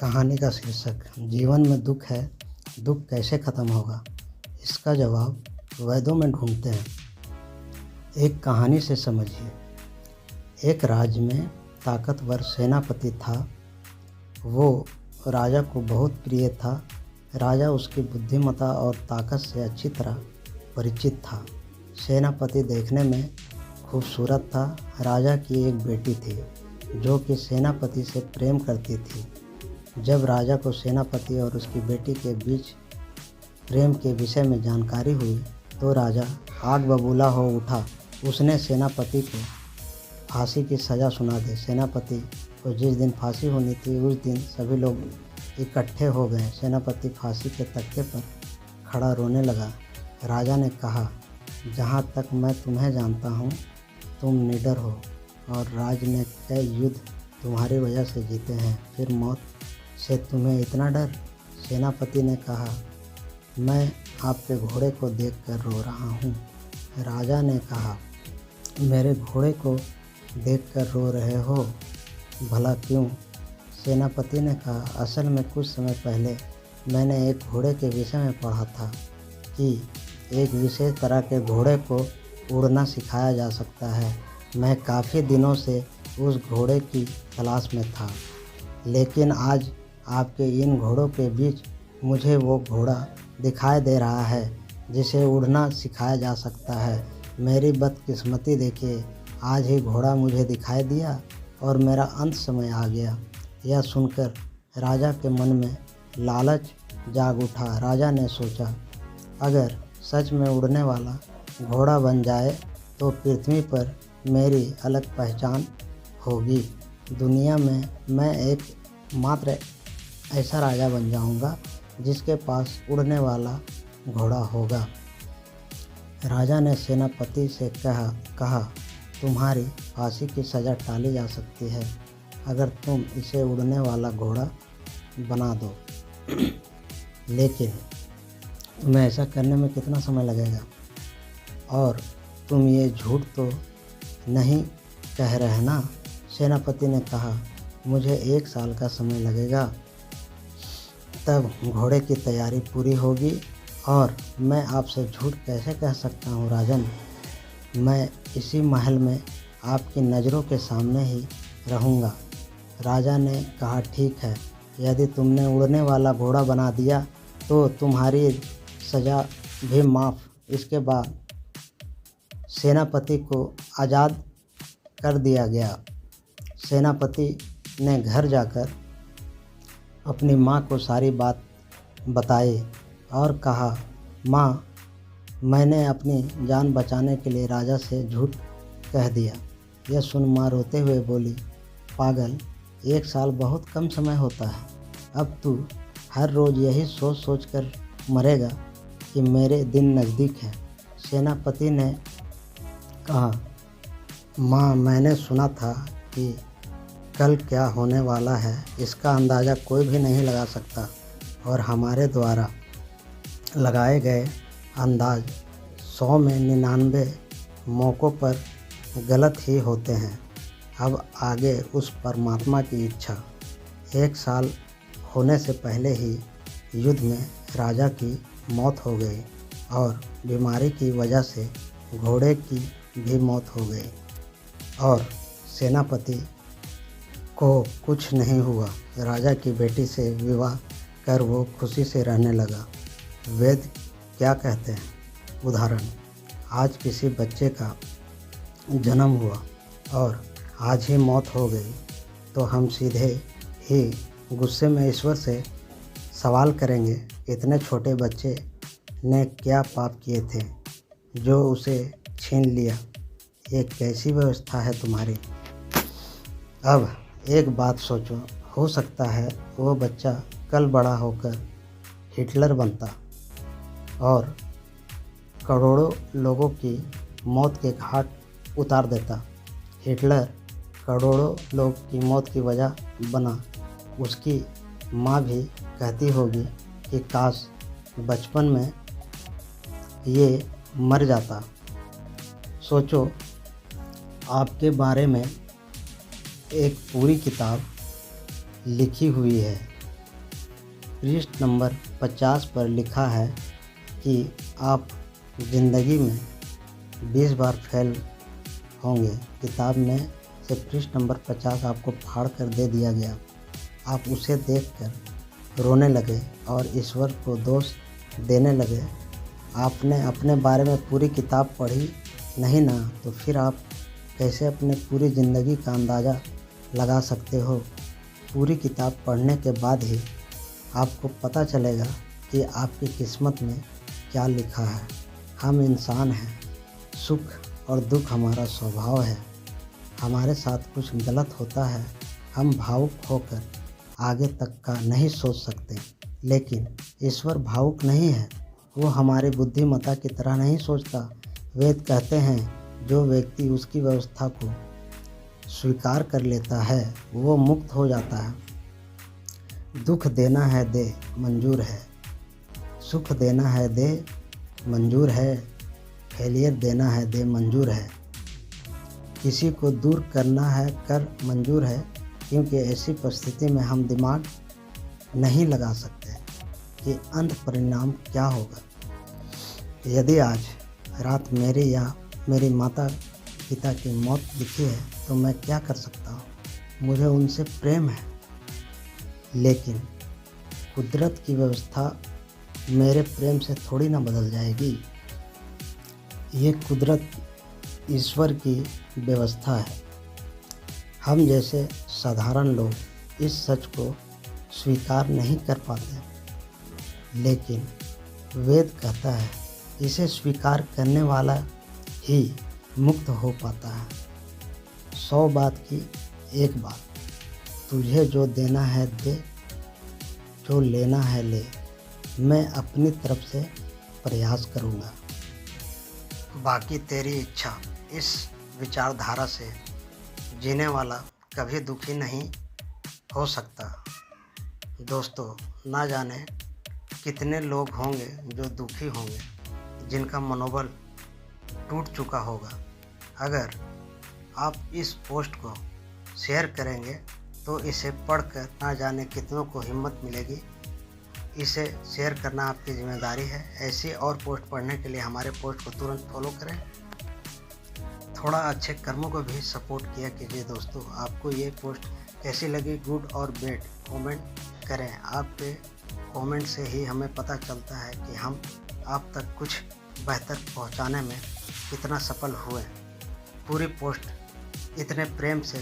कहानी का शीर्षक जीवन में दुख है, दुख कैसे खत्म होगा? इसका जवाब वेदों में ढूंढते हैं। एक कहानी से समझिए। एक राज्य में ताकतवर सेनापति था। वो राजा को बहुत प्रिय था। राजा उसकी बुद्धिमत्ता और ताकत से अच्छी तरह परिचित था। सेनापति देखने में खूबसूरत था। राजा की एक बेटी थी जो कि सेनापति से प्रेम करती थी। जब राजा को सेनापति और उसकी बेटी के बीच प्रेम के विषय में जानकारी हुई तो राजा आग बबूला हो उठा। उसने सेनापति को फांसी की सज़ा सुना दी। सेनापति को जिस दिन फांसी होनी थी उस दिन सभी लोग इकट्ठे हो गए। सेनापति फांसी के तख्ते पर खड़ा रोने लगा। राजा ने कहा, जहाँ तक मैं तुम्हें जानता हूँ तुम निडर हो और राज ने कई युद्ध तुम्हारी वजह से जीते हैं, फिर मौत से तुम्हें इतना डर? सेनापति ने कहा, मैं आपके घोड़े को देखकर रो रहा हूँ। राजा ने कहा, मेरे घोड़े को देखकर रो रहे हो? भला क्यों? सेनापति ने कहा, असल में कुछ समय पहले मैंने एक घोड़े के विषय में पढ़ा था कि एक विशेष तरह के घोड़े को उड़ना सिखाया जा सकता है। मैं काफ़ी दिनों से उस घोड़े की तलाश में था, लेकिन आज आपके इन घोड़ों के बीच मुझे वो घोड़ा दिखाई दे रहा है जिसे उड़ना सिखाया जा सकता है। मेरी बदकिस्मती देखिए, आज ही घोड़ा मुझे दिखाई दिया और मेरा अंत समय आ गया। यह सुनकर राजा के मन में लालच जाग उठा। राजा ने सोचा, अगर सच में उड़ने वाला घोड़ा बन जाए तो पृथ्वी पर मेरी अलग पहचान होगी। दुनिया में मैं एक मात्र ऐसा राजा बन जाऊंगा जिसके पास उड़ने वाला घोड़ा होगा। राजा ने सेनापति से कहा, तुम्हारी फांसी की सज़ा टाली जा सकती है अगर तुम इसे उड़ने वाला घोड़ा बना दो। लेकिन तुम्हें ऐसा करने में कितना समय लगेगा? और तुम ये झूठ तो नहीं कह रहे ना? सेनापति ने कहा, मुझे 1 साल का समय लगेगा, तब घोड़े की तैयारी पूरी होगी। और मैं आपसे झूठ कैसे कह सकता हूँ राजन? मैं इसी महल में आपकी नज़रों के सामने ही रहूँगा। राजा ने कहा, ठीक है, यदि तुमने उड़ने वाला घोड़ा बना दिया तो तुम्हारी सज़ा भी माफ़। इसके बाद सेनापति को आज़ाद कर दिया गया। सेनापति ने घर जाकर अपनी माँ को सारी बात बताई और कहा, माँ, मैंने अपनी जान बचाने के लिए राजा से झूठ कह दिया। यह सुन माँ रोते हुए बोली, पागल, 1 साल बहुत कम समय होता है। अब तू हर रोज़ यही सोच सोच कर मरेगा कि मेरे दिन नज़दीक है। सेनापति ने कहा, माँ, मैंने सुना था कि कल क्या होने वाला है इसका अंदाज़ा कोई भी नहीं लगा सकता और हमारे द्वारा लगाए गए अंदाज 100 में 99 मौक़ों पर गलत ही होते हैं। अब आगे उस परमात्मा की इच्छा। 1 साल होने से पहले ही युद्ध में राजा की मौत हो गई और बीमारी की वजह से घोड़े की भी मौत हो गई और सेनापति को कुछ नहीं हुआ। राजा की बेटी से विवाह कर वो खुशी से रहने लगा। वेद क्या कहते हैं? उदाहरण, आज किसी बच्चे का जन्म हुआ और आज ही मौत हो गई तो हम सीधे ही गुस्से में ईश्वर से सवाल करेंगे, इतने छोटे बच्चे ने क्या पाप किए थे जो उसे छीन लिया? ये कैसी व्यवस्था है तुम्हारी? अब एक बात सोचो, हो सकता है वो बच्चा कल बड़ा होकर हिटलर बनता और करोड़ों लोगों की मौत के घाट उतार देता। हिटलर करोड़ों लोग की मौत की वजह बना। उसकी माँ भी कहती होगी कि काश बचपन में ये मर जाता। सोचो, आपके बारे में एक पूरी किताब लिखी हुई है पृष्ठ नंबर 50 पर लिखा है कि आप ज़िंदगी में 20 बार फेल होंगे। किताब में से पृष्ठ नंबर 50 आपको फाड़ कर दे दिया गया। आप उसे देखकर रोने लगे और ईश्वर को दोष देने लगे। आपने अपने बारे में पूरी किताब पढ़ी नहीं ना, तो फिर आप कैसे अपने पूरी ज़िंदगी का अंदाज़ा लगा सकते हो। पूरी किताब पढ़ने के बाद ही आपको पता चलेगा कि आपकी किस्मत में क्या लिखा है। हम इंसान हैं, सुख और दुख हमारा स्वभाव है। हमारे साथ कुछ गलत होता है, हम भावुक होकर आगे तक का नहीं सोच सकते। लेकिन ईश्वर भावुक नहीं है, वो हमारी बुद्धिमत्ता की तरह नहीं सोचता। वेद कहते हैं जो व्यक्ति उसकी व्यवस्था को स्वीकार कर लेता है वो मुक्त हो जाता है। दुख देना है दे, मंजूर है। सुख देना है दे, मंजूर है। फेलियर देना है दे, मंजूर है। किसी को दूर करना है कर, मंजूर है। क्योंकि ऐसी परिस्थिति में हम दिमाग नहीं लगा सकते कि अंत परिणाम क्या होगा। यदि आज रात मेरी या मेरी माता पिता की मौत लिखी है तो मैं क्या कर सकता हूँ। मुझे उनसे प्रेम है, लेकिन कुदरत की व्यवस्था मेरे प्रेम से थोड़ी ना बदल जाएगी। ये कुदरत ईश्वर की व्यवस्था है। हम जैसे साधारण लोग इस सच को स्वीकार नहीं कर पाते, लेकिन वेद कहता है इसे स्वीकार करने वाला ही मुक्त हो पाता है। 100 बात की एक बात, तुझे जो देना है दे, जो लेना है ले। मैं अपनी तरफ से प्रयास करूँगा, बाकी तेरी इच्छा। इस विचारधारा से जीने वाला कभी दुखी नहीं हो सकता। दोस्तों, ना जाने कितने लोग होंगे जो दुखी होंगे, जिनका मनोबल टूट चुका होगा। अगर आप इस पोस्ट को शेयर करेंगे तो इसे पढ़कर ना जाने कितनों को हिम्मत मिलेगी। इसे शेयर करना आपकी जिम्मेदारी है। ऐसी और पोस्ट पढ़ने के लिए हमारे पोस्ट को तुरंत फॉलो करें। थोड़ा अच्छे कर्मों को भी सपोर्ट किया कीजिए। दोस्तों, आपको ये पोस्ट कैसी लगी, गुड और बैड, कमेंट करें। आपके कमेंट से ही हमें पता चलता है कि हम आप तक कुछ बेहतर पहुंचाने में कितना सफल हुए। पूरी पोस्ट इतने प्रेम से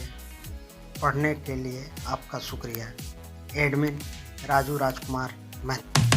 पढ़ने के लिए आपका शुक्रिया। एडमिन राजू राजकुमार महतो।